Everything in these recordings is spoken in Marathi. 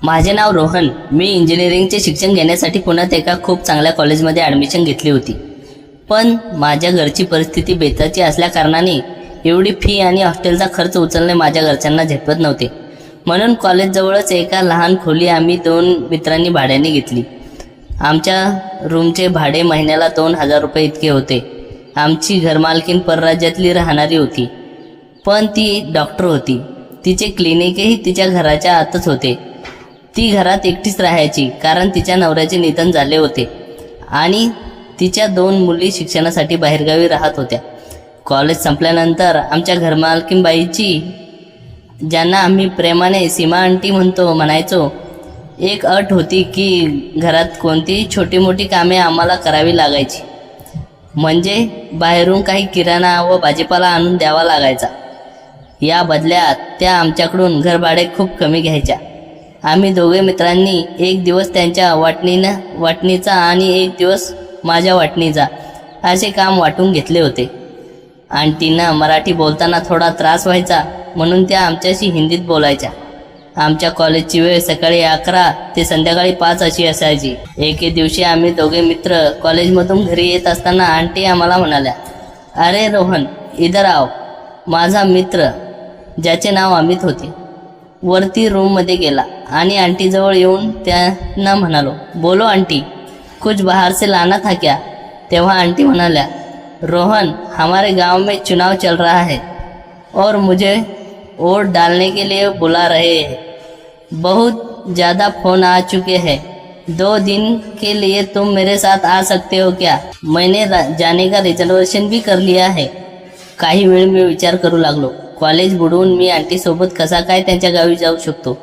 माझे नाव रोहन. मी इंजिनिअरिंगचे शिक्षण घेण्यासाठी पुण्यात एका खूप चांगल्या कॉलेजमध्ये ॲडमिशन घेतली होती. पण माझ्या घरची परिस्थिती बेताची असल्याकारणाने एवढी फी आणि हॉस्टेलचा खर्च उचलणे माझ्या घरच्यांना झेपत नव्हते. म्हणून कॉलेजजवळच एका लहान खोली आम्ही 2 मित्रांनी भाड्याने घेतली. आमच्या रूमचे भाडे महिन्याला 2000 रुपये इतके होते. आमची घरमालकीण परराज्यातली राहणारी होती, पण ती डॉक्टर होती. तिचे क्लिनिकही तिच्या घराच्या आतच होते. ती घरात एकटीच राहायची, कारण तिच्या नवऱ्याचे निधन झाले होते आणि तिच्या 2 मुली शिक्षणासाठी बाहेरगावी राहत होत्या. कॉलेज संपल्यानंतर आमच्या घरमालकीणबाईची, ज्यांना आम्ही प्रेमाने सीमा आंटी म्हणायचो, एक अट होती की घरात कोणतीही छोटी मोठी कामे आम्हाला करावी लागायची. म्हणजे बाहेरून काही किराणा व भाजीपाला आणून द्यावा लागायचा. या बदल्यात त्या आमच्याकडून घरभाडे खूप कमी घ्यायच्या. आम्ही दोघे मित्रांनी एक दिवस त्यांच्या वाटणीचा आणि एक दिवस माझ्या वाटणीचा असे काम वाटून घेतले होते. आंटींना मराठी बोलताना थोडा त्रास व्हायचा, म्हणून त्या आमच्याशी हिंदीत बोलायच्या. आमच्या कॉलेजची वेळ सकाळी 11 ते संध्याकाळी 5 अशी असायची. एके दिवशी आम्ही दोघे मित्र कॉलेजमधून घरी येत असताना आंटी आम्हाला म्हणाल्या, अरे रोहन, इधर आओ. माझा मित्र, ज्याचे नाव अमित होते, वरती रूममध्ये गेला आणि आंटीजवळ येऊन त्यांना म्हणालो, बोलो आंटी, कुछ बाहर से लाना था क्या? तेव्हा आंटी म्हणाल्या, रोहन, हमारे गांव में चुनाव चल रहा है और मुझे वोट डालने के लिए बुला रहे हैं. बहुत ज़्यादा फ़ोन आ चुके हैं. 2 दिन के लिए तुम मेरे साथ आ सकते हो क्या? मैंने जाने का रिजर्वेशन भी कर लिया है. काही वेळ मी विचार करू लागलो. कॉलेज बुडवून मी आंटीसोबत कसा काय त्यांच्या गावी जाऊ शकतो?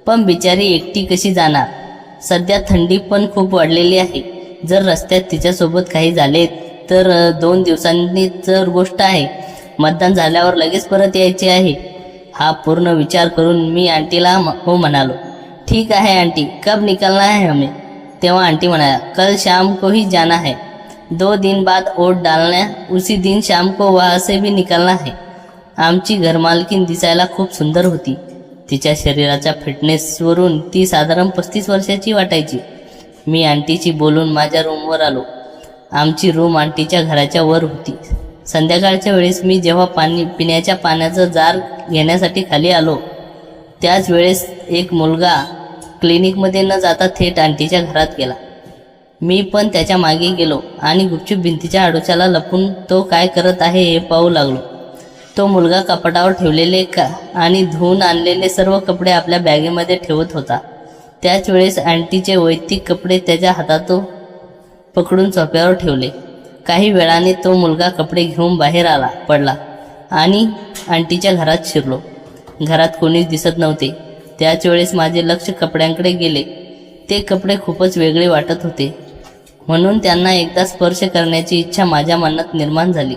पण बिचारी एकटी कशी जाणार? सध्या थंडी पण खूप वाढलेली आहे. जर रस्त्यात तिच्यासोबत काही झाले तर 2 दिवसांनी तर गोष्ट आहे. मतदान झाल्यावर लगेच परत यायचे आहे. हा पूर्ण विचार करून मी आंटीला हो म्हणालो. ठीक आहे आंटी, कब निकलना है हमें? तेव्हा आंटी म्हणाल्या, कल शाम को ही जाना है. 2 दिन बाद वोट डालना, उसी दिन शाम को वहाँ से भी निकलना है. आमची घरमालकीण दिसायला खूप सुंदर होती. तिच्या शरीराच्या फिटनेसवरून ती साधारण 35 वर्षाची वाटायची. मी आंटीशी बोलून माझ्या रूमवर आलो. आमची रूम आंटीच्या घराच्या वर होती. संध्याकाळच्या वेळेस मी जेव्हा पिण्याच्या पाण्याचं जार घेण्यासाठी खाली आलो, त्याच वेळेस एक मुलगा क्लिनिकमध्ये न जाता थेट आंटीच्या घरात गेला. मी पण त्याच्या मागे गेलो आणि गुपचूप भिंतीच्या आडोशाला लपून तो काय करत आहे हे पाहू लागलो. तो मुलगा कपाटावर ठेवलेले आणि धुवून आणलेले सर्व कपडे आपल्या बॅगेमध्ये ठेवत होता. त्याच वेळेस आंटीचे वैयक्तिक कपडे त्याच्या हातात पकडून सोफ्यावर ठेवले. काही वेळाने तो मुलगा कपडे घेऊन बाहेर पडला आणि आंटीच्या घरात शिरलो. घरात कोणीच दिसत नव्हते. त्याच वेळेस माझे लक्ष कपड्यांकडे गेले. ते कपडे खूपच वेगळे वाटत होते, म्हणून त्यांना एकदा स्पर्श करण्याची इच्छा माझ्या मनात निर्माण झाली.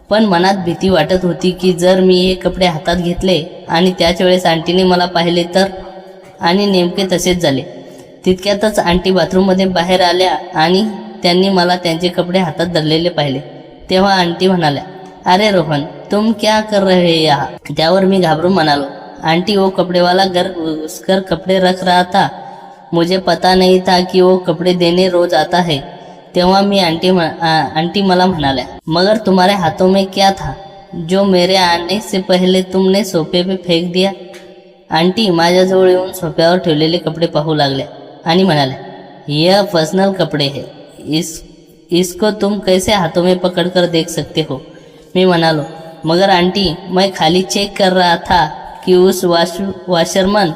पण मनात भीती वाटत होती की जर मी हे कपडे हातात घेतले आणि त्याच वेळेस आंटीने मला पाहिले तर. आणि नेमके तसेच झाले. तितक्यातच आंटी बाथरूममध्ये बाहेर आल्या आणि त्यांनी मला त्यांचे कपडे हातात धरलेले पाहिले. तेव्हा आंटी म्हणाल्या, अरे रोहन, तुम क्या कर रहे हैं यहाँ? त्यावर मी घाबरून म्हणालो, आंटी, वो कपड़ेवाला घर घुसकर कपड़े रख रहा था. मुझे पता नहीं था कि वो कपड़े देने रोज आता है. तेव्हा मी आंटी मला म्हणाल्या, मगर तुम्हारे हाथों में क्या था जो मेरे आने से पहले तुमने सोफे पे फेंक दिया? आंटी माझ्याजवळ येऊन सोफ्यावर ठेवलेले कपडे पाहू लागल्या आणि म्हणाल्या, यह पर्सनल कपड़े है, इसको तुम कैसे हाथों में पकड़कर देख सकते हो? मी म्हणालो, मगर आंटी, मैं खाली चेक कर रहा था कि उस वॉशरमैन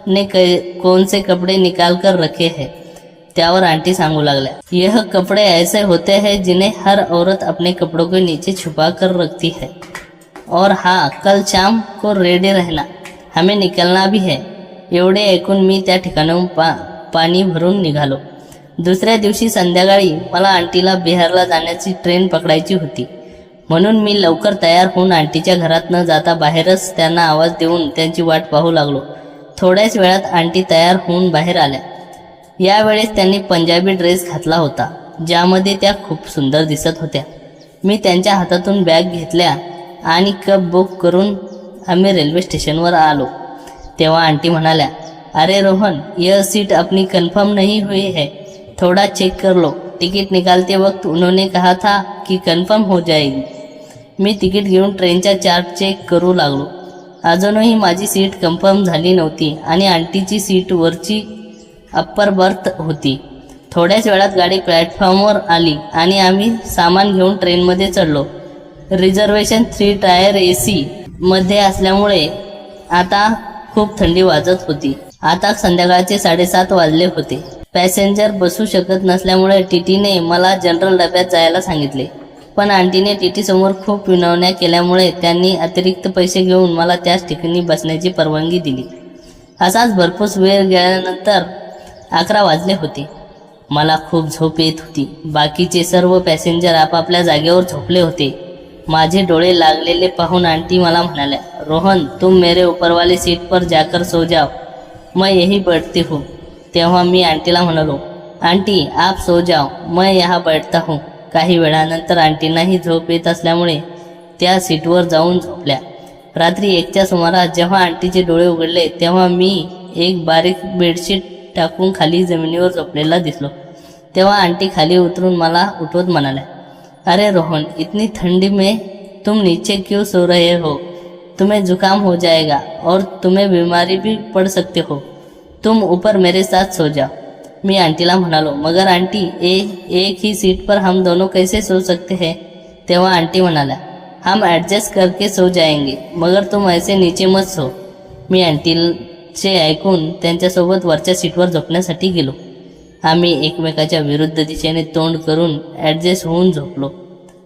ने कौन से कपड़े निकाल कर रखे हैं. त्यावर आंटी सांगू लागल्या, यह कपड़े ऐसे होते हैं जिन्हें हर औरत अपने कपड़ों के नीचे छुपा कर रखती है. और हाँ, कल शाम को रेडी रहना, हमें निकलना भी है. एवढे ऐकून मी त्या ठिकाणाहून पाणी भरून निघालो. दुसऱ्या दिवशी संध्याकाळी मला आंटीला बिहारला जाण्याची ट्रेन पकडायची होती, म्हणून मी लवकर तयार होऊन आंटीच्या घरात न जाता बाहेरच त्यांना आवाज देऊन त्यांची वाट पाहू लागलो. थोड्याच वेळात आंटी तयार होऊन बाहेर आल्या. यावेळेस त्यांनी पंजाबी ड्रेस घातला होता, ज्यामध्ये त्या खूप सुंदर दिसत होत्या. मी त्यांच्या हातातून बॅग घेतल्या आणि कॅब बुक करून आम्ही रेल्वे स्टेशनवर आलो. तेव्हा आंटी म्हणाल्या, अरे रोहन, यह सीट अपनी कंफर्म नहीं हुई है, थोड़ा चेक कर लो। तिकीट निकालते वक्त उन्होंने कहा था कि कंफर्म हो जाएगी। मी तिकीट घेऊन ट्रेनचा चार्ट चेक करू लागलो। अजूनही माझी सीट कन्फर्म झाली नव्हती आणि आंटीची सीट वरची अप्पर बर्थ होती। थोड्याच वेळात गाडी प्लॅटफॉर्मवर आली आणि आम्ही सामान घेऊन ट्रेनमध्ये चढलो। रिझर्वेशन 3 टायर AC मध्ये असल्यामुळे आता खूप थंडी वाजत होती। आता संध्याकाळचे 7:30 वाजले होते। पॅसेंजर बसू शकत नसल्यामुळे टीटीने मला जनरल डब्यात जायला सांगितले, पण आंटीने टीटी समोर खूप विनवण्या केल्यामुळे त्यांनी अतिरिक्त पैसे घेऊन मला त्याच ठिकाणी बसण्याची परवानगी दिली। असाच भरपूर वेळ गेल्यानंतर 11 वाजले होते। मला खूप झोप येत होती। बाकीचे सर्व पॅसेंजर आपापल्या जागेवर झोपले होते। माझे डोळे लागलेले पाहून आंटी मला म्हणाल्या, रोहन, तुम मेरे ऊपर वाली सीट पर जाकर सो जाओ, मैं यही बैठती हूँ। तेव्हा मी आंटीला म्हणालो, आंटी आप सो जाओ, मैं यहाँ बैठता हूँ। काही वेळानंतर आंटींनाही झोप येत असल्यामुळे त्या सीटवर जाऊन झोपल्या। रात्री 1च्या सुमारास जेव्हा आंटीचे डोळे उघडले तेव्हा मी एक बारीक बेडशीट टाकून खाली जमिनीवर झोपलेला दिसलो। तेव्हा आंटी खाली उतरून मला उठवत म्हणाल्या, अरे रोहन, इतनी ठंडी में तुम नीचे क्यों सो रहे हो? तुम्हें जुकाम हो जाएगा और तुम्हें बीमारी भी पड़ सकते हो। तुम ऊपर मेरे साथ सो जाओ। मी आंटीला म्हणालो, मगर आंटी, एक ही सीट पर हम दोनों कैसे सो सकते हैं? तेव्हा आंटी म्हणाल्या, हम एडजस्ट करके सो जाएंगे, मगर तुम ऐसे नीचे मत सो। मी आंटीचे ऐकून त्यांच्यासोबत वरच्या सीटवर झोपण्यासाठी गेलो। आम्ही एकमेकाच्या विरुद्ध दिशेने तोंड करून ॲडजस्ट होऊन झोपलो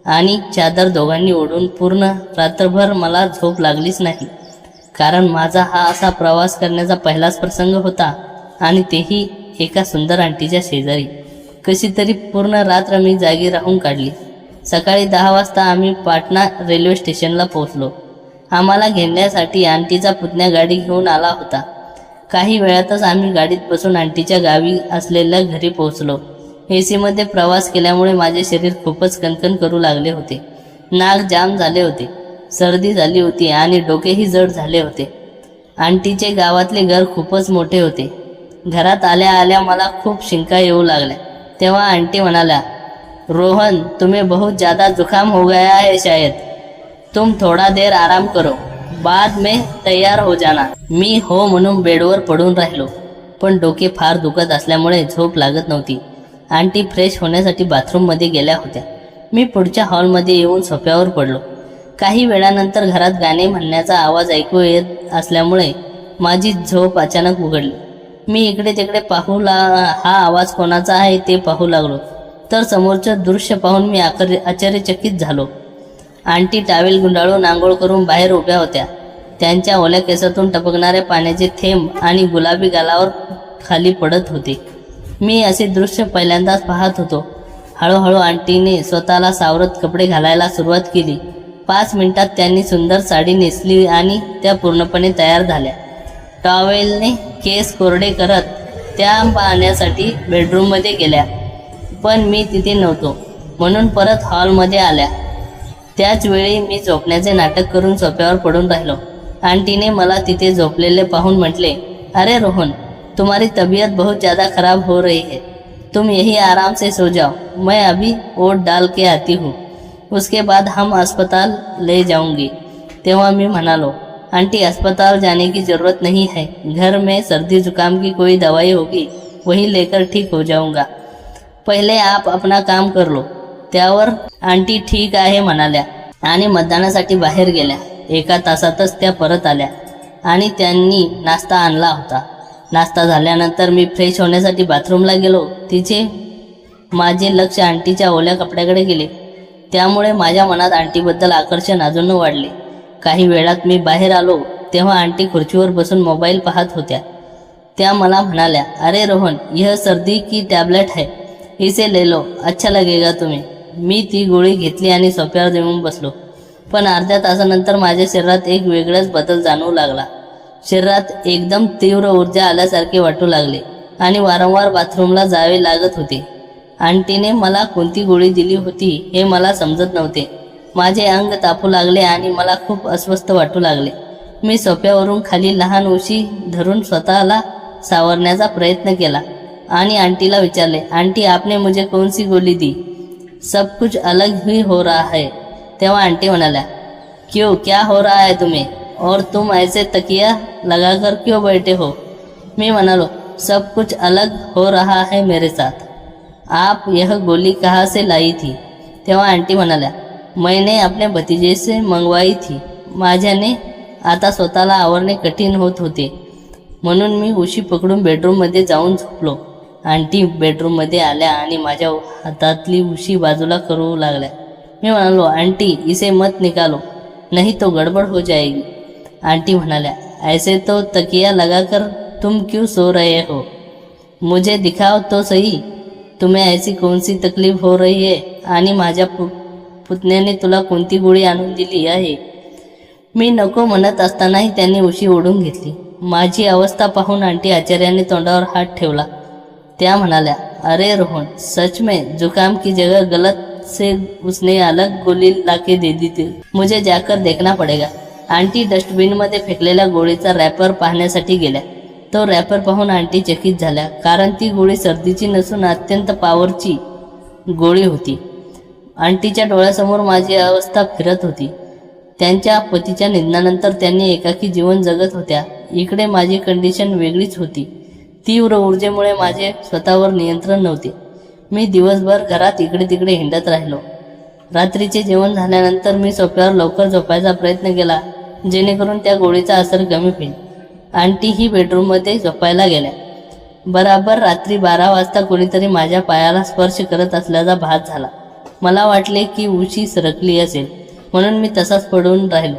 आणि चादर दोघांनी ओढून पूर्ण रात्रभर मला झोप लागलीच नाही, कारण माझा हा असा प्रवास करण्याचा पहिलाच प्रसंग होता आणि तेही एका सुंदर आंटीच्या शेजारी। कशी तरी पूर्ण रात्र मी जागी राहून काढली। सकाळी 10 वाजता आम्ही पाटणा रेल्वे स्टेशनला पोहोचलो। आम्हाला घेण्यासाठी आंटीचा पुतण्या गाडी घेऊन आला होता। काही वेळातच आम्ही गाडीत बसून आंटीच्या गावी असलेल्या घरी पोहोचलो। AC मध्ये प्रवास केल्यामुळे माझे शरीर खूपच कणकण करू लागले होते। नाक जाम झाले होते, सर्दी झाली होती आणि डोकेही जड झाले होते। आंटीचे गावातले घर खूपच मोठे होते। घरात आल्या आल्या मला खूप शिंका येऊ लागल्या। तेव्हा आंटी म्हणाल्या, रोहन, तुम्हें बहुत ज़्यादा जुकाम हो गया है शायद, तुम थोड़ा देर आराम करो, बाद में तैयार हो जाना। मी हो म्हणून बेडवर पडून राहिलो, पण डोके फार दुखत असल्यामुळे झोप लागत नव्हती। आंटी फ्रेश होण्यासाठी बाथरूममध्ये गेल्या होत्या। मी पुढच्या हॉलमध्ये येऊन सोफ्यावर पडलो। काही वेळानंतर घरात गाणे म्हणण्याचा आवाज ऐकू येत असल्यामुळे माझी झोप अचानक उघडली। मी इकडे तिकडे हा आवाज कोणाचा आहे ते पाहू लागलो, तर समोरचं दृश्य पाहून मी आश्चर्यचकित झालो। आंटी टावेल गुंडाळून आंघोळ करून बाहेर उभ्या होत्या। त्यांच्या ओल्या केसातून टपकणारे पाण्याचे थेंब आणि गुलाबी गालावर खाली पडत होते। मी असे दृश्य पहिल्यांदाच पाहत होतो। हळूहळू आंटीने स्वतःला सावरत कपडे घालायला सुरुवात केली। 5 मिनिटात त्यांनी सुंदर साडी नेसली आणि त्या पूर्णपणे तयार झाल्या। टॉवेलने केस कोरडे करत त्या पाहण्यासाठी बेडरूममध्ये गेल्या, पण मी तिथे नव्हतो म्हणून परत हॉलमध्ये आल्या। त्याच वेळी मी झोपण्याचे नाटक करून सोफ्यावर पडून राहिलो। आंटीने मला तिथे झोपलेले पाहून म्हटले, अरे रोहन, तुम्हारी तबीयत बहुत ज़्यादा खराब हो रही है, तुम यही आराम से सो जाओ, मैं अभी ओट डाल के आती हूँ, उसके बाद हम अस्पताल ले जाऊंगी। तेव्हा मी म्हणालो, आंटी, अस्पताल जाने की ज़रूरत नहीं है, घर में सर्दी जुकाम की कोई दवाई होगी, वही लेकर ठीक हो जाऊंगा, पहिले आप अपना काम कर लो। त्यावर आंटी ठीक आहे म्हणाल्या आणि मतदानासाठी बाहेर गेल्या। 1 तासातच त्या परत आल्या आणि त्यांनी नाश्ता आणला होता। नाश्ता झाल्यानंतर मी फ्रेश होण्यासाठी बाथरूमला गेलो। तिचे माझे लक्ष आंटीच्या ओल्या कपड्याकडे गेले, त्यामुळे माझ्या मनात आंटीबद्दल आकर्षण अजून वाढले। काही वेळात मी बाहेर आलो तेव्हा आंटी खुर्चीवर बसून मोबाईल पाहत होत्या। त्या मला म्हणाल्या, अरे रोहन, यह सर्दी की टॅबलेट है, इसे ले लो, अच्छा लगेगा तुम्हें। मी ती गोळी घेतली आणि सोफ्यावर येऊन बसलो, पण अर्ध्या तासानंतर माझ्या शरीरात एक वेगळाच बदल जाणवू लागला। शरीरात एकदम तीव्र ऊर्जा आल्यासारखे वाटू लागले आणि वारंवार बाथरूमला जावे लागत होते। आंटीने मला कोणती गोळी दिली होती हे मला समजत नव्हते। माझे अंग तापू लागले आणि मला खूप अस्वस्थ वाटू लागले। मी सोफ्यावरून खाली लहान उशी धरून स्वतःला सावरण्याचा प्रयत्न केला आणि आंटीला विचारले, आंटी आपने मुझे कौन सी गोली दी? सब कुछ अलग ही हो रहा है। तेव्हा आंटी म्हणाल्या, क्यों, क्या हो रहा है तुम्हें, और तुम ऐसे तकिया लगाकर क्यों बैठे हो? मी म्हणालो, सब कुछ अलग हो रहा है मेरे साथ। आप यह गोली कहाँ से लाई थी? तेव्हा आंटी म्हणाल्या, मैंने अपने भतीजे से मंगवाई थी। माझ्याने आता स्वतःला आवरणे कठीण होत होते म्हणून मी उशी पकडून बेडरूममध्ये जाऊन झोपलो। आंटी बेडरूममध्ये आल्या आणि माझ्या हातातली उशी बाजूला करू लागल्या। मी म्हणालो, आंटी इसे मत निकालो, नहीं तो गड़बड़ हो जाएगी। आंटी म्हणाल्या, ऐसे तो तकिया लगाकर तुम क्यों सो रहे हो? मुझे दिखाओ तो सही, तुम्हें ऐसी कौन सी तकलीफ हो रही है आणि माझ्या पुतण्याने तुला कोणती गोळी आणून दिली आहे? मी नको म्हणत असतानाही त्यांनी उशी ओढून घेतली। माझी अवस्था पाहून आंटी आचार्याने तोंडावर हात ठेवला। त्या म्हणाल्या, अरे रोहन, सच में जुकाम की जगह गलत से उसने अलग गोली लाके दे दी थी, मुझे जाकर देखना पड़ेगा। आंटी डस्टबिनमध्ये फेकलेल्या गोळीचा रॅपर पाहण्यासाठी गेल्या। तो रॅपर पाहून आंटी चकित झाल्या, कारण ती गोळी सर्दीची नसून अत्यंत पॉवरची गोळी होती। आंटीच्या डोळ्यासमोर माझी अवस्था फिरत होती। त्यांच्या पतीच्या निधनानंतर त्यांनी एकाकी जीवन जगत होत्या। इकडे माझी कंडिशन वेगळीच होती। तीव्र ऊर्जेमुळे माझे स्वतःवर नियंत्रण नव्हते। मी दिवसभर घरात इकडे तिकडे हिंडत राहिलो। रात्रीचे जेवण झाल्यानंतर मी सोफ्यावर लवकर झोपायचा प्रयत्न केला, जेणेकरून त्या गोळीचा असर कमी होईल। आंटी ही बेडरूममध्ये झोपायला गेल्या। बराबर रात्री 12 वाजता कोणीतरी माझ्या पायाला स्पर्श करत असल्याचा भास झाला। मला वाटले की उशी सरकली असेल, म्हणून मी तसाच पडून राहिलो।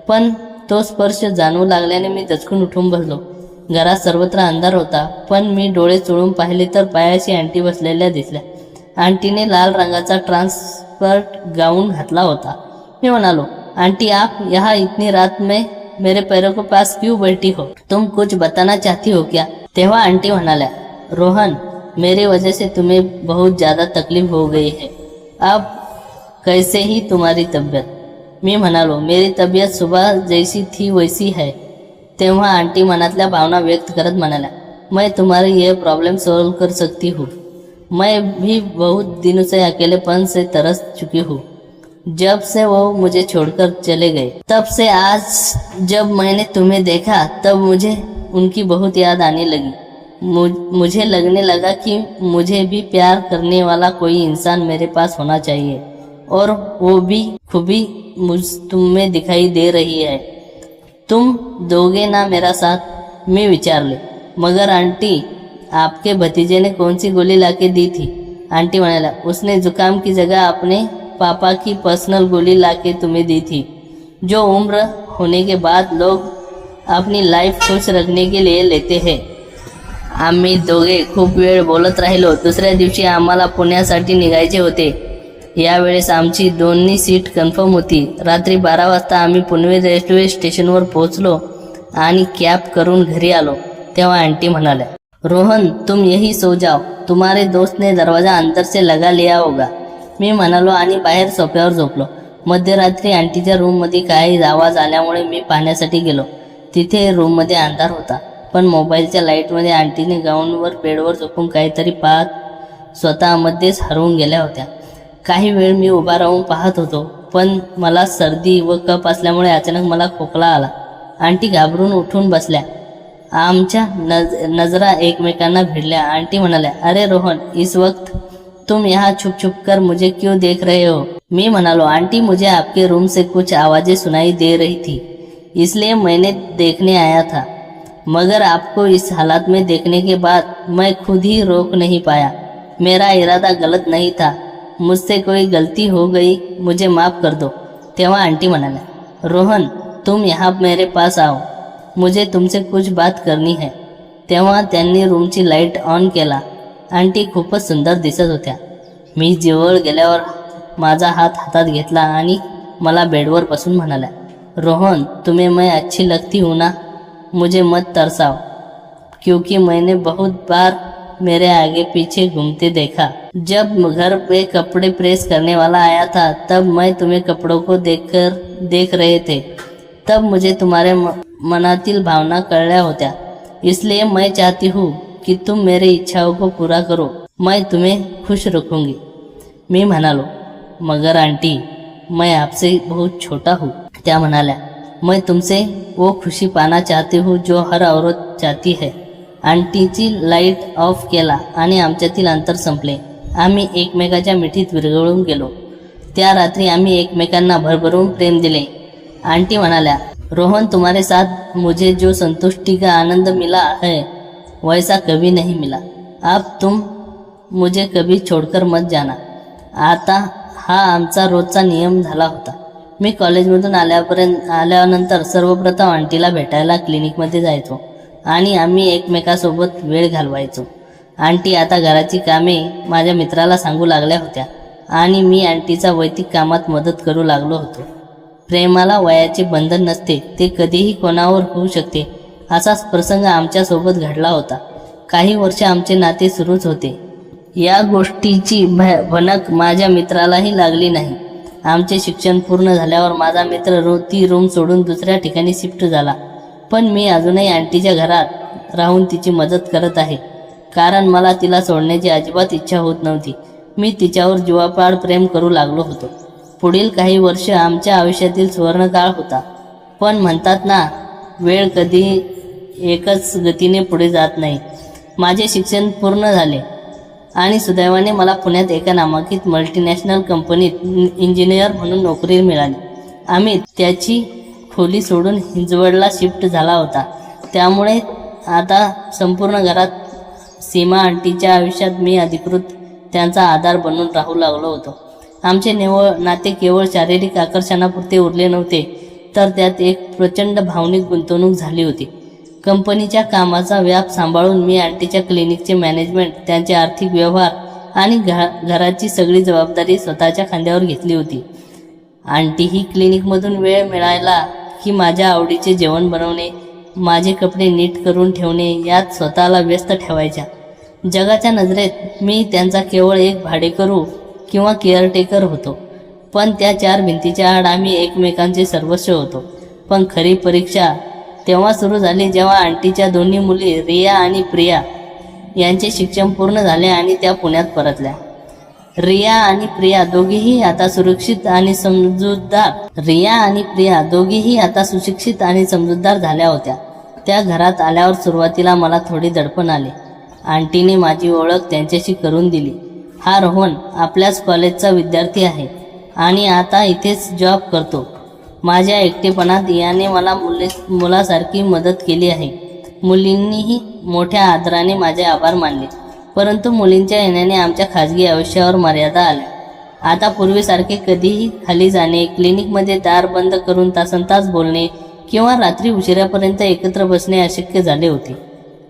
पण तो स्पर्श जाणवू लागल्याने मी दचकून उठून बसलो। घरात सर्वत्र अंधार होता, पण मी डोळे चोळून पाहिले तर पायाशी आंटी बसलेल्या दिसल्या। आंटीने लाल रंगाचा ट्रान्सपर्ट गाऊन घातला होता। मी म्हणालो, आंटी आप यहाँ इतनी रात में मेरे पैरों के पास क्यों बैठी हो? तुम कुछ बताना चाहती हो क्या? तेव्हा आंटी म्हणाल्या, रोहन, मेरी वजह से तुम्हें बहुत ज़्यादा तकलीफ हो गई है। अब कैसे ही तुम्हारी तबीयत? मी म्हणालो, मेरी तबीयत सुबह जैसी थी वैसी है। तेव्हा आंटी मनातल्या भावना व्यक्त करत म्हणाल्या, मैं तुम्हारी ये प्रॉब्लम सॉल्व कर सकती हूँ। मैं भी बहुत दिनों से अकेलेपन से तरस चुकी हूँ। जब से वो मुझे छोड़कर चले गए, तब से आज जब मैंने तुम्हें देखा तब मुझे उनकी बहुत याद आने लगी। मुझे लगने लगा कि मुझे भी प्यार करने वाला कोई इंसान मेरे पास होना चाहिए, और वो भी खूबी तुम में दिखाई दे रही है। तुम दोगे ना मेरा साथ? मैं विचारले, मगर आंटी आपके भतीजे ने कौन सी गोली लाके दी थी? आंटी म्हणाल्या, उसने जुकाम की जगह अपने पापा की पर्सनल गोली लाके तुम्हें दी थी। जो उम्र होने के बाद लोग अपनी लाईफ खुश रखने के लिए लेते हैं। आम्ही दोघे खूप वेळ बोलत राहिलो। दुसऱ्या दिवशी आम्हाला पुण्यासाठी निघायचे होते। यावेळेस आमची दोन्ही सीट कन्फर्म होती। रात्री 12 वाजता आम्ही पुणे रेल्वे स्टेशनवर पोहोचलो आणि कॅब करून घरी आलो। तेव्हा आंटी म्हणाल्या, रोहन, तुम यही सो जाओ, तुम्हारे दोस्त ने दरवाजा अंदर से लगा लिया होगा। मी म्हणालो आणि बाहेर सोफ्यावर झोपलो। मध्यरात्री आंटीच्या रूममध्ये काही आवाज आल्यामुळे मी पाहण्यासाठी गेलो। तिथे रूममध्ये अंधार होता, पण मोबाईलच्या लाईटमध्ये आंटीने गाऊनवर बेडवर झोपून काहीतरी पाहत स्वतःमध्येच हरवून गेल्या होत्या। काही वेळ मी उभा राहून पाहत होतो, पण मला सर्दी व कफ असल्यामुळे अचानक मला खोकला आला। आंटी घाबरून उठून बसल्या। आमच्या नजरा एकमेकांना भिडल्या। आंटी म्हणाल्या, अरे रोहन, इस वक्त तुम यहाँ छुप छुप कर मुझे क्यों देख रहे हो? मैं म्हणालो, आंटी मुझे आपके रूम से कुछ आवाज़ें सुनाई दे रही थी, इसलिए मैंने देखने आया था, मगर आपको इस हालत में देखने के बाद मैं खुद ही रोक नहीं पाया। मेरा इरादा गलत नहीं था, मुझसे कोई गलती हो गई, मुझे माफ़ कर दो। तेव्हा आंटी म्हणाल्या, रोहन, तुम यहाँ मेरे पास आओ, मुझे तुमसे कुछ बात करनी है। तेव्हा त्यांनी रूमची लाईट ऑन केला। आंटी खूपच सुंदर दिसत होत्या। मी जवळ गेल्यावर माझा हात हातात घेतला आणि मला बेडवर बसून म्हणाल्या, रोहन, तुम्हें मैं अच्छी लगती हूँ ना? मुझे मत तरसाओ, क्योंकि मैंने बहुत बार मेरे आगे पीछे घूमते देखा। जब घर पे कपड़े प्रेस करने वाला आया था, तब मैं तुम्हें कपड़ों को देख रहे थे। तब मुझे तुम्हारे मनातील भावना कळल्या होत्या। इसलिए मैं चाहती हूँ कि तुम मेरी इच्छाओं को पूरा करो, मैं तुम्हें खुश रखूंगी। मी म्हणालो, मगर आंटी, मैं आपसे बहुत छोटा हूँ। त्या म्हणाल्या, मैं तुमसे वो खुशी पाना चाहती हूँ जो हर औरत चाहती है। आंटीची लाईट ऑफ केला आणि आमच्यातील अंतर संपले। आम्ही एकमेकाच्या मिठीत विरघळून गेलो। त्या रात्री आम्ही एकमेकांना भरभरून प्रेम दिले। आंटी म्हणाल्या, रोहन, तुम्हारे साथ मुझे जो संतुष्टि का आनंद मिला है वैसा कभी नहीं मिला। अब तुम मुझे कभी छोड़कर मत जाना। आता हा आमचा रोजचा नियम झाला होता। मी कॉलेजमधून आल्यानंतर सर्वप्रथम आंटीला भेटायला क्लिनिकमध्ये जायचो आणि आम्ही एकमेकासोबत वेळ घालवायचो। आंटी आता घराची कामे माझ्या मित्राला सांगू लागल्या होत्या आणि मी आंटीचा वैयक्तिक कामात मदत करू लागलो होतो। प्रेमाला वयाचे बंधन नसते, ते कधीही कोणावर होऊ शकते। असाच प्रसंग आमच्यासोबत घडला होता। काही वर्ष आमचे नाते सुरूच होते। या गोष्टीची भनक माझ्या मित्रालाही लागली नाही। आमचे शिक्षण पूर्ण झाल्यावर माझा मित्र ती रूम सोडून दुसऱ्या ठिकाणी शिफ्ट झाला, पण मी अजूनही आंटीच्या घरात राहून तिची मदत करत आहे, कारण मला तिला सोडण्याची अजिबात इच्छा होत नव्हती। मी तिच्यावर जीवापाड प्रेम करू लागलो होतो। पुढील काही वर्ष आमच्या आयुष्यातील सुवर्णकाळ होता, पण म्हणतात ना, वेळ कधी एकच गतीने पुढे जात नाही। माझे शिक्षण पूर्ण झाले आणि सुदैवाने मला पुण्यात एका नामांकित मल्टीनॅशनल कंपनीत इंजिनियर म्हणून नोकरी मिळाली। आम्ही त्याची खोली सोडून हिंजवडला शिफ्ट झाला होता, त्यामुळे आता संपूर्ण घरात सीमा आंटीच्या आयुष्यात मी अधिकृत त्यांचा आधार बनून राहू लागलो होतो। आमचे नाते केवळ शारीरिक आकर्षणापुरते उरले नव्हते, तर त्यात एक प्रचंड भावनिक गुंतवणूक झाली होती। कंपनीच्या कामाचा व्याप सांभाळून मी आंटीच्या क्लिनिकचे मॅनेजमेंट, त्यांचे आर्थिक व्यवहार आणि घराची सगळी जबाबदारी स्वतःच्या खांद्यावर घेतली होती। आंटी ही क्लिनिकमधून वेळ मिळाला की माझ्या आवडीचे जेवण बनवणे, माझे कपडे नीट करून ठेवणे यात स्वतःला व्यस्त ठेवायच्या। जगाच्या नजरेत मी त्यांचा केवळ एक भाडेकरू किंवा केअरटेकर होतो, पण त्या चार भिंतीच्या आड आम्ही एकमेकांचे सर्वस्व होतो। पण खरी परीक्षा तेव्हा सुरू झाली जेव्हा आंटीच्या दोन्ही मुली रिया आणि प्रिया यांचे शिक्षण पूर्ण झाले आणि त्या पुण्यात परतल्या। रिया आणि प्रिया दोघीही आता सुशिक्षित आणि समजूतदार झाल्या होत्या। त्या घरात आल्यावर सुरुवातीला मला थोडी दडपण आले। आंटीने माझी ओळख त्यांच्याशी करून दिली। हा रोहन आपल्याच कॉलेजचा विद्यार्थी आहे आणि आता इथेच जॉब करतो। माझ्या एकटेपणात याने मला मुलासारखी मदत केली आहे। मुलींनीही मोठ्या आदराने माझे आभार मानले, परंतु मुलींच्या येण्याने आमच्या खाजगी आयुष्यावर मर्यादा आल्या। आता पूर्वीसारखे कधीही खाली जाणे, क्लिनिकमध्ये दार बंद करून तासनतास बोलणे किंवा रात्री उशिरापर्यंत एकत्र बसणे अशक्य झाले होते।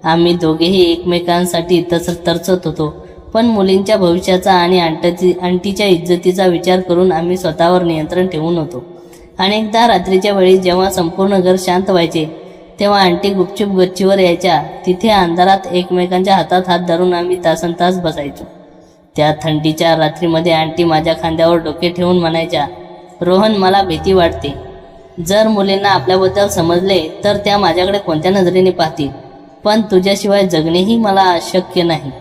आम्ही दोघेही एकमेकांसाठी तरचत होतो, पण मुलींच्या भविष्याचा आणि आंटीच्या इज्जतीचा विचार करून आम्ही स्वतःवर नियंत्रण ठेवून होतो। अनेकदा रात्रीच्या वेळी जेव्हा संपूर्ण घर शांत व्हायचे, तेव्हा आंटी गुपचूप गच्चीवर यायच्या। तिथे अंधारात एकमेकांच्या हातात हात धरून आम्ही तासनतास बसायचो। त्या थंडीच्या रात्रीमध्ये आंटी माझ्या खांद्यावर डोके ठेवून म्हणायच्या, रोहन, मला भीती वाटते। जर मुलींना आपल्याबद्दल समजले तर त्या माझ्याकडे कोणत्या नजरेने पाहतील, पण तुझ्याशिवाय जगणेही मला अशक्य नाही।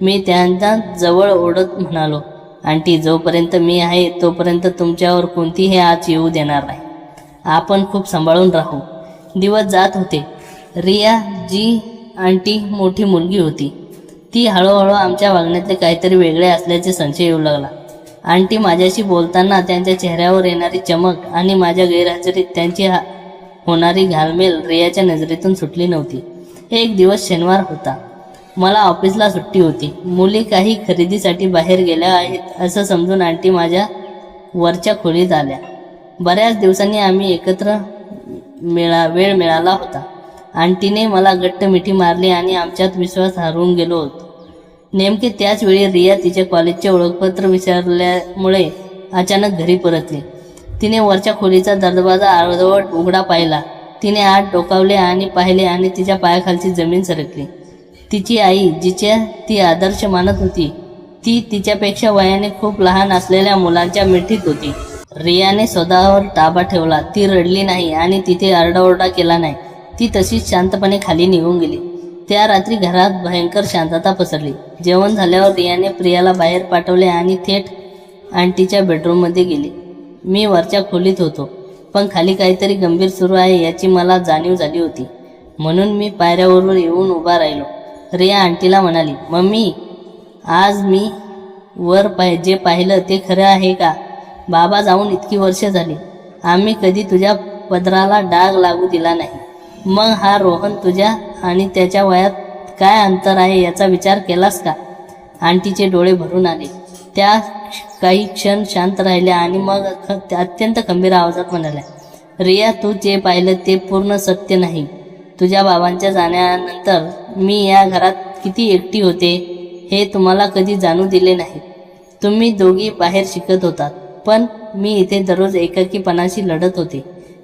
मी त्यांना जवळ ओढत म्हणालो, आंटी, जोपर्यंत मी आहे तोपर्यंत तुमच्यावर कोणतीही आच येऊ देणार नाही। आपण खूप सांभाळून राहू। दिवस जात होते। रिया जी आंटी मोठी मुलगी होती, ती हळूहळू आमच्या वागण्यातले काहीतरी वेगळे असल्याचे संशय येऊ लागला। आंटी माझ्याशी बोलताना त्यांच्या चेहऱ्यावर येणारी चमक आणि माझ्या गैरहजेरीत त्यांची होणारी घालमेल रियाच्या नजरेतून सुटली नव्हती। एक दिवस शनिवार होता। मला ऑफिसला सुट्टी होती। मुली काही खरेदीसाठी बाहेर गेल्या आहेत असं समजून आंटी माझ्या वरच्या खोलीत आल्या। बऱ्याच दिवसांनी आम्ही एकत्र वेळ मिळाला होता। आंटीने मला घट्ट मिठी मारली आणि आमच्यात विश्वास हरवून गेलो होतो। नेमके त्याच वेळी रिया तिच्या कॉलेजचे ओळखपत्र विसरल्यामुळे अचानक घरी परतली। तिने वरच्या खोलीचा दरवाजा अर्धवट उघडा पाहिला। तिने आत डोकावले आणि पाहिले आणि तिच्या पायाखालची जमीन सरकली। तिची आई, जिच्या ती आदर्श मानत होती, ती तिच्यापेक्षा वयाने खूप लहान असलेल्या मुलांच्या मिठीत होती। रियाने स्वतःवर ताबा ठेवला। ती रडली नाही आणि तिथे आरडाओरडा केला नाही। ती तशीच शांतपणे खाली निघून गेली। त्या रात्री घरात भयंकर शांतता पसरली. जेवण झाल्यावर रियाने प्रियाला बाहेर पाठवले आणि थेट आंटीच्या बेडरूममध्ये गेली. मी वरच्या खोलीत होतो, पण खाली काहीतरी गंभीर सुरू आहे याची मला जाणीव झाली होती. म्हणून मी पायऱ्यावरून येऊन उभा राहिलो. रिया आंटीला म्हणाली, मम्मी, आज मी वर जे पाहिलं ते खरं आहे का? बाबा जाऊन इतकी वर्ष झाली, आम्ही कधी तुझ्या पदराला डाग लागू दिला नाही. मग हा रोहन तुझ्या आणि त्याच्या वयात काय अंतर आहे याचा विचार केलास का? आंटीचे डोळे भरून आले. त्या काही क्षण शांत राहिल्या आणि मग अत्यंत खंबीर आवाजात म्हणाल्या, रिया, तू जे पाहिलं ते पूर्ण सत्य नाही. तुझ्या बाबांच्या जाण्यानंतर मी या घरात किती एकटी होते हे तुम्हाला कधी जाणू दिले नाही. तुम्ही दोघी बाहेर शिकत होतात, पण मी इथे दररोज एकाकीपणाशी लढत होते.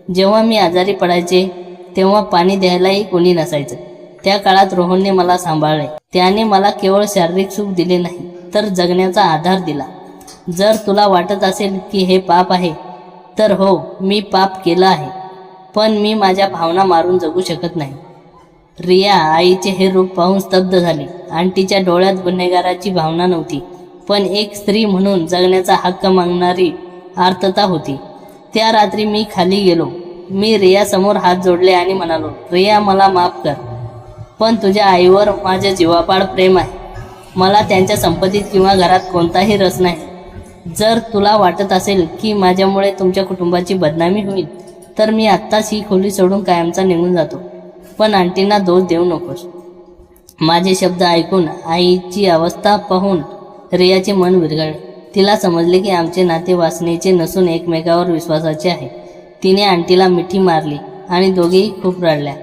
जेव्हा मी आजारी पडायचे तेव्हा पाणी द्यायलाही कोणी नसायचं. त्या काळात रोहनने मला सांभाळले. त्याने मला केवळ शारीरिक सुख दिले नाही, तर जगण्याचा आधार दिला. जर तुला वाटत असेल की हे पाप आहे, तर हो, मी पाप केलं आहे, पण मी माझ्या भावना मारून जगू शकत नाही. रिया आईचे हे रूप पाहून स्तब्ध झाली. आंटीच्या डोळ्यात गुन्हेगाराची भावना नव्हती, पण एक स्त्री म्हणून जगण्याचा हक्क मागणारी आर्तता होती. त्या रात्री मी खाली गेलो. मी रियासमोर हात जोडले आणि म्हणालो, रिया, मला माफ कर, पण तुझ्या आईवर माझे जीवापाड प्रेम आहे. मला त्यांच्या संपत्तीत किंवा घरात कोणताही रस नाही. जर तुला वाटत असेल की माझ्यामुळे तुमच्या कुटुंबाची बदनामी होईल, तर मी आत्ताच ही खोली सोडून कायमचा निघून जातो. पण आंटींना दोष देऊ नकोस. माझे शब्द ऐकून, आईची अवस्था पाहून रियाचे मन विरघळले. तिला समजले की आमचे नाते वासनेचे नसून एकमेकावर विश्वासाचे आहे. तिने आंटीला मिठी मारली आणि दोघेही खूप रडल्या.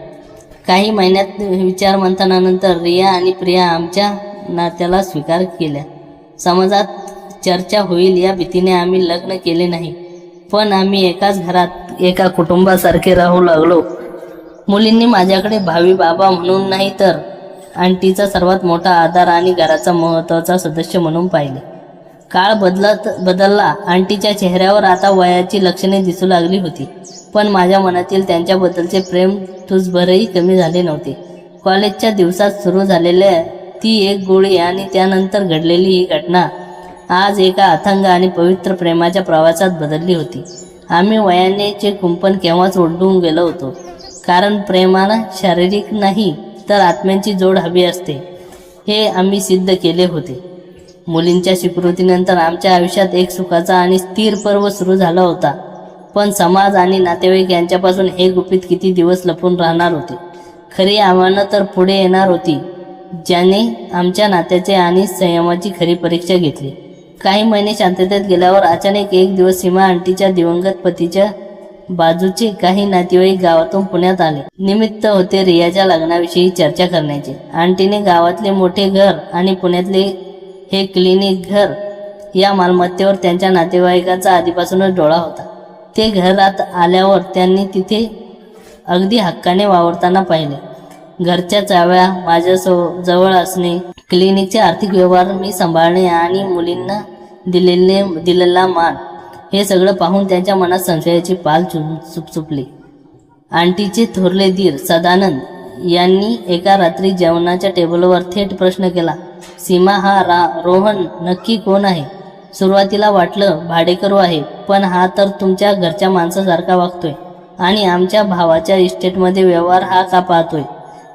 काही महिन्यात विचारमंथनानंतर रिया आणि प्रिया आमच्या नात्याला स्वीकार केल्या. समाजात चर्चा होईल या भीतीने आम्ही लग्न केले नाही, पण आम्ही एकाच घरात एका कुटुंबासारखे राहू लागलो. मुलींनी माझ्याकडे भावी बाबा म्हणून नाही, तर आंटीचा सर्वात मोठा आधार आणि घराचा महत्त्वाचा सदस्य म्हणून पाहिले. काळ बदलला. आंटीच्या चेहऱ्यावर आता वयाची लक्षणे दिसू लागली होती, पण माझ्या मनातील त्यांच्याबद्दलचे प्रेम तुझभरही कमी झाले नव्हते. कॉलेजच्या दिवसात सुरू झालेल्या ती एक गोळी आणि त्यानंतर घडलेली ही घटना आज एका अथांग आणि पवित्र प्रेमाच्या प्रवासात बदलली होती. आम्ही वयानेचे कुंपण केव्हाच ओढून गेलो होतो, कारण प्रेमाला शारीरिक नाही तर आत्म्यांची जोड हवी असते हे आम्ही सिद्ध केले होते. मुलींच्या स्वीकृतीनंतर आमच्या आयुष्यात एक सुखाचा आणि स्थिर पर्व सुरू झाला होता, पण समाज आणि नातेवाईक यांच्यापासून हे गुपित किती दिवस लपून राहणार होते. खरी आव्हानं तर पुढे येणार होती, ज्याने आमच्या नात्याचे आणि संयमाची खरी परीक्षा घेतली. काही महिने शांततेत गेल्यावर अचानक एक दिवस सीमा आंटीच्या दिवंगत पतीच्या बाजूचे काही नातेवाईक गावातून पुण्यात आले. निमित्त होते रियाच्या लग्नाविषयी चर्चा करण्याचे. आंटीने गावातले मोठे घर आणि पुण्यातले हे क्लिनिक घर या मालमत्तेवर त्यांच्या नातेवाईकाचा आधीपासूनच डोळा होता. ते घरात आल्यावर त्यांनी तिथे अगदी हक्काने वावरताना पाहिले. घरच्या चाव्या माझ्या जवळ असणे, क्लिनिकचे आर्थिक व्यवहार मी सांभाळणे आणि मुलींना दिलेला मान, हे सगळं पाहून त्यांच्या मनात संशयाची पाल चुपचुपली. आंटीचे थोरले दीर सदानंद यांनी एका रात्री जेवणाच्या टेबलवर थेट प्रश्न केला, सीमा, हा रोहन नक्की कोण आहे? सुरुवातीला वाटलं भाडेकरू आहे, पण हा तर तुमच्या घरच्या माणसासारखा वागतोय आणि आमच्या भावाच्या इस्टेटमध्ये व्यवहार हा का पाहतोय?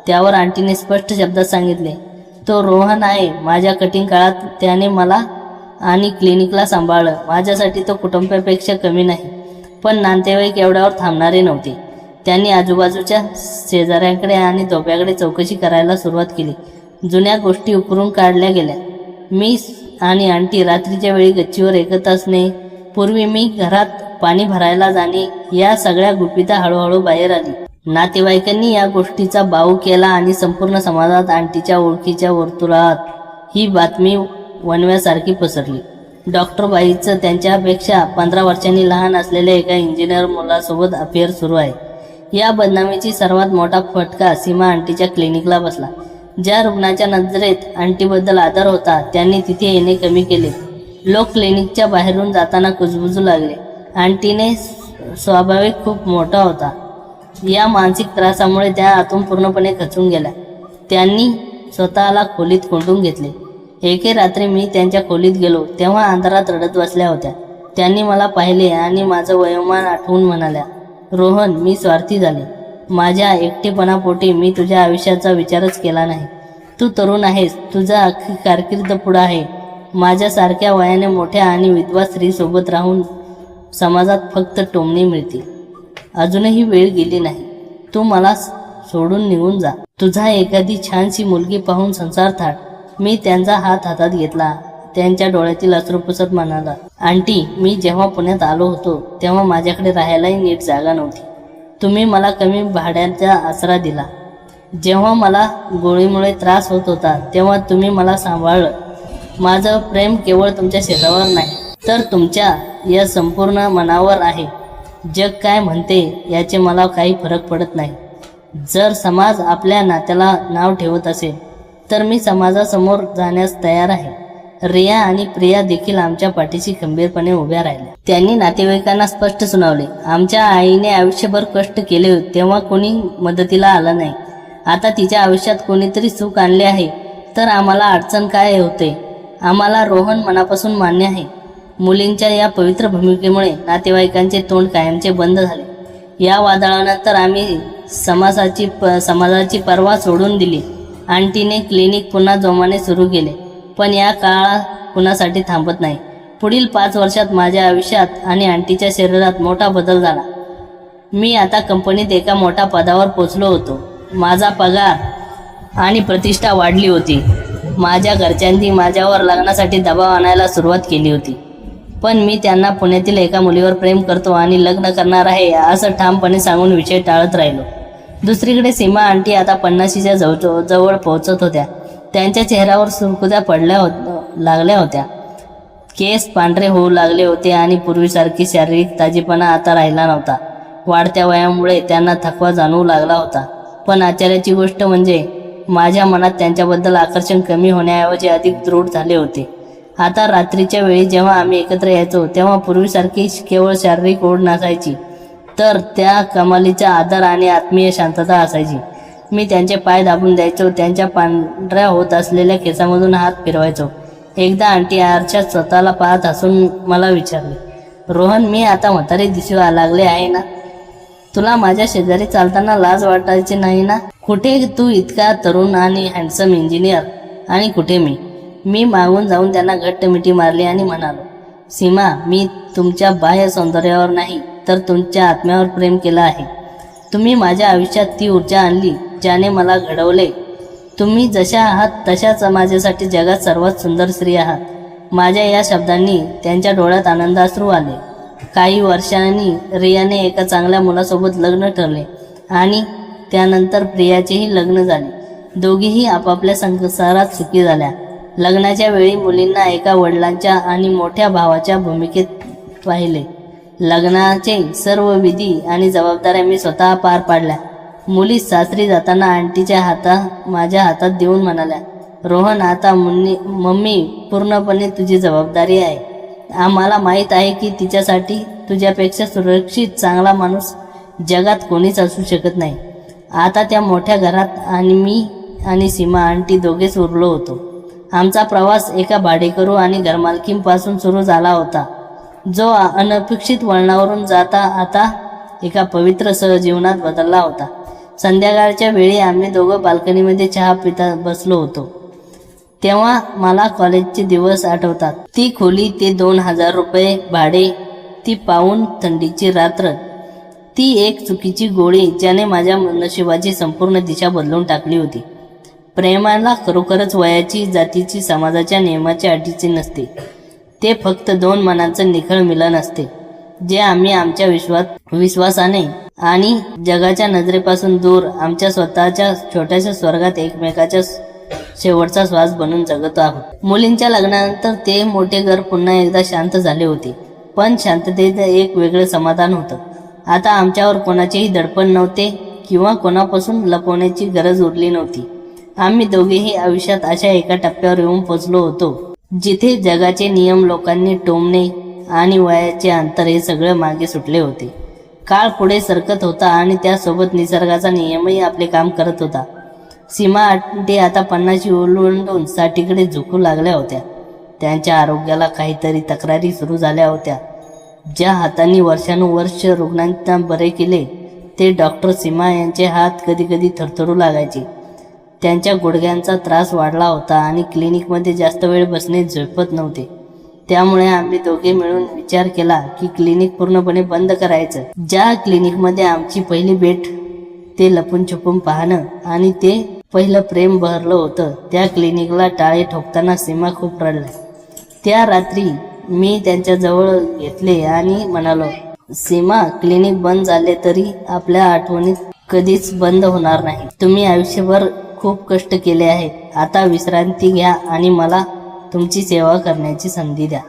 त्यावर आंटीने स्पष्ट शब्दात सांगितले, तो रोहन आहे. माझ्या कठीण काळात त्याने मला आणि क्लिनिकला सांभाळलं. माझ्यासाठी तो कुटुंबापेक्षा कमी नाही. पण नातेवाईक एवढ्यावर थांबणारे नव्हते. त्यांनी आजूबाजूच्या शेजाऱ्यांकडे आणि धोप्याकडे चौकशी करायला सुरुवात केली. जुन्या गोष्टी उकरून काढल्या गेल्या. मी आणि आंटी रात्रीच्या वेळी गच्चीवर एकत्र असणे, पूर्वी मी घरात पाणी भरायला जाणे, या सगळ्या गुपिता हळूहळू बाहेर आली. नातेवाईकांनी या गोष्टीचा बाऊ केला आणि संपूर्ण समाजात आंटीच्या ओळखीच्या वर्तुळात ही बातमी वणव्यासारखी पसरली. डॉक्टर बाईचं त्यांच्यापेक्षा 15 वर्षांनी लहान असलेल्या एका इंजिनियर मुलासोबत अफेअर सुरू आहे. या बदनामीची सर्वात मोठा फटका सीमा आंटीच्या क्लिनिकला बसला. ज्या रुग्णाच्या नजरेत आंटीबद्दल आदर होता त्यांनी तिथे येणे कमी केले. लोक क्लिनिकच्या बाहेरून जाताना कुजबुजू लागले. आंटीने स्वाभाविक खूप मोठा होता. या मानसिक त्रासामुळे त्या आतून पूर्णपणे खचून गेल्या. त्यांनी स्वतःला खोलीत कोंडून घेतले. एके रात्री मी त्यांच्या खोलीत गेलो तेव्हा अंधारात रडत बसल्या होत्या. त्यांनी मला पाहिले आणि माझं वयोमान आठवून म्हणाल्या, रोहन, मी स्वार्थी झाले. माझ्या एकटेपणापोटी मी तुझ्या आयुष्याचा विचारच केला नाही. तू तरुण आहेस, तुझा अख्खी कारकीर्द पुढं आहे. माझ्यासारख्या वयाने मोठ्या आणि विधवा स्त्रीसोबत राहून समाजात फक्त टोमणी मिळते. अजूनही वेळ गेली नाही. तू मला सोडून निघून जा. तुझा एखादी छानशी मुलगी पाहून संसार थाट. मी त्यांचा हात हातात घेतला. त्यांच्या डोळ्यातील अश्रू पुसत म्हणाला, आंटी, मी जेव्हा पुण्यात आलो होतो तेव्हा माझ्याकडे राहायलाही नीट जागा नव्हती. तुम्ही मला कमी भाड्याचा आसरा दिला. जेव्हा मला गोळीमुळे त्रास होत होता तेव्हा तुम्ही मला सांभाळलं. माझं प्रेम केवळ तुमच्या शरीरावर नाही तर तुमच्या या संपूर्ण मनावर आहे. जग काय म्हणते याचे मला काही फरक पडत नाही. जर समाज आपल्या नात्याला नाव ठेवत असेल तर मी समाजासमोर जाण्यास तयार आहे. रिया आणि प्रिया देखील आमच्या पाठीशी खंबीरपणे उभ्या राहिल्या. त्यांनी नातेवाईकांना स्पष्ट सुनावले, आमच्या आईने आयुष्यभर कष्ट केले तेव्हा कोणी मदतीला आलं नाही. आता तिच्या आयुष्यात कोणीतरी सुख आणले आहे तर आम्हाला अडचण काय होते. आम्हाला रोहन मनापासून मान्य आहे. मुलींच्या या पवित्र भूमिकेमुळे नातेवाईकांचे तोंड कायमचे बंद झाले. या वादळानंतर आम्ही समाजाची पर्वा सोडून दिली. आंटीने क्लिनिक पुन्हा जोमाने सुरू केले. पण या काळ कुणासाठी थांबत नाही. पुढील 5 वर्षात माझ्या आयुष्यात आणि आंटीच्या शरीरात मोठा बदल झाला. मी आता कंपनीत एका मोठ्या पदावर पोचलो होतो. माझा पगार आणि प्रतिष्ठा वाढली होती. माझ्या घरच्यांनी माझ्यावर लग्नासाठी दबाव आणायला सुरुवात केली होती. पण मी त्यांना पुण्यातील एका मुलीवर प्रेम करतो आणि लग्न करणार आहे असं ठामपणे सांगून विषय टाळत राहिलो. दुसरीकडे सीमा आंटी आता 50च्या जवळ पोहोचत होत्या. त्यांच्या चेहऱ्यावर सुरकुत्या लागल्या होत्या. केस पांढरे होऊ लागले होते आणि पूर्वीसारखी शारीरिक ताजेपणा आता राहिला नव्हता. वाढत्या वयामुळे त्यांना थकवा जाणवू लागला होता. पण आश्चर्याची गोष्ट म्हणजे माझ्या मनात त्यांच्याबद्दल आकर्षण कमी होण्याऐवजी अधिक दृढ झाले होते. आता रात्रीच्या वेळी जेव्हा आम्ही एकत्र यायचो तेव्हा पूर्वीसारखी केवळ शारीरिक ओढ नसायची तर त्या कमालीचा आदर आणि आत्मीय शांतता असायची. मी त्यांचे पाय दाबून द्यायचो. त्यांच्या पांढऱ्या होत असलेल्या केसामधून हात फिरवायचो. एकदा आंटी आरशात स्वतःला पाहत हसून मला विचारले, रोहन, मी आता म्हातारी दिसू लागले आहे ना? तुला माझ्या शेजारी चालताना लाज वाटायची नाही ना? कुठे तू इतका तरुण आणि हँडसम इंजिनियर आणि कुठे मी? मी मागून जाऊन त्यांना घट्ट मिठी मारली आणि म्हणालो, सीमा, मी तुमच्या बाह्य सौंदर्यावर नाही तर तुमच्या आत्म्यावर प्रेम केलं आहे. तुम्ही माझ्या आयुष्यात ती ऊर्जा आणली ज्याने मला घडवले. तुम्ही जशा आहात तशाच माझ्यासाठी जगात सर्वात सुंदर स्त्री आहात. माझ्या या शब्दांनी त्यांच्या डोळ्यात आनंदाश्रू आले. काही वर्षांनी रियाने एका चांगल्या मुलासोबत लग्न ठरले आणि त्यानंतर प्रियाचेही लग्न झाले. दोघीही आपापल्या संसारात सुखी झाल्या. लग्नाच्या वेळी मुलींना एका वडिलांच्या आणि मोठ्या भावाच्या भूमिकेत पाहिले. लग्नाचे सर्व विधी आणि जबाबदाऱ्या मी स्वतः पार पाडल्या. मुली सासरी जाताना आंटीच्या माझ्या हातात देऊन म्हणाल्या, रोहन, आता मम्मी पूर्णपणे तुझी जबाबदारी आहे. आम्हाला माहीत आहे की तिच्यासाठी तुझ्यापेक्षा सुरक्षित चांगला माणूस जगात कोणीच असू शकत नाही. आता त्या मोठ्या घरात आणि मी आणि सीमा आंटी दोघेच उरलो होतो. आमचा प्रवास एका भाडेकरू आणि घरमालकींपासून सुरू झाला होता, जो अनपेक्षित वळणावरून जाता आता एका पवित्र सहजीवनात बदलला होता. संध्याकाळच्या वेळी आम्ही दोघं बाल्कनीमध्ये चहा पिता बसलो होतो. तेव्हा मला कॉलेजचे दिवस आठवतात. ती खोली, ते 2000 रुपये भाडे, ती पाऊण थंडीची रात्र, ती एक चुकीची गोळी ज्याने माझ्या नशिबाची संपूर्ण दिशा बदलून टाकली होती. प्रेमाला खरोखरच वयाची, जातीची, समाजाच्या नियमाची अटीची नसते. ते फक्त 2 मनांचं निखळ मिलन असते, जे आम्ही आमच्या विश्वासाने आणि जगाच्या नजरेपासून दूर आमच्या स्वतःच्या छोट्याशा स्वर्गात एकमेकाच्या शेवटचा श्वास बनून जगत आहोत. मुलींच्या लग्नानंतर ते मोठे घर पुन्हा एकदा शांत झाले होते. पण शांततेत एक वेगळं समाधान होतं. आता आमच्यावर कोणाचेही दडपण नव्हते किंवा कोणापासून लपवण्याची गरज उरली नव्हती. आम्ही दोघेही आयुष्यात अशा एका टप्प्यावर येऊन पोचलो होतो जिथे जगाचे नियम, लोकांनी टोमणे आणि वयाचे अंतर हे सगळं मागे सुटले होते. काळ पुढे सरकत होता आणि त्यासोबत निसर्गाचा नियमही आपले काम करत होता. सीमा आंटी आता 50 ओलांडून 60कडे झुकू लागल्या होत्या. त्यांच्या आरोग्याला काहीतरी तक्रारी सुरू झाल्या होत्या. ज्या हातांनी वर्षानुवर्ष रुग्णांना बरे केले ते डॉक्टर सीमा यांचे हात कधीकधी थरथरू लागायचे. त्यांच्या गुडघ्यांचा त्रास वाढला होता आणि क्लिनिकमध्ये जास्त वेळ बसणे झेपत नव्हते. त्यामुळे आम्ही दोघे मिळून विचार केला की क्लिनिक पूर्णपणे बंद करायचं. ज्या क्लिनिकमध्ये आमची पहिली भेट, ते लपून छपून पाहणं आणि ते पहिलं प्रेम बहरलं होतं, त्या क्लिनिकला टाळे ठोकताना सीमा खूप रडल्या. त्या रात्री मी त्यांच्या जवळ घेतले आणि म्हणालो, सीमा, क्लिनिक बंद झाले तरी आपल्या आठवणीत कधीच बंद होणार नाही. तुम्ही आयुष्यभर खूप कष्ट केले आहेत. आता विश्रांती घ्या आणि मला तुमची सेवा करण्याची संधी द्या.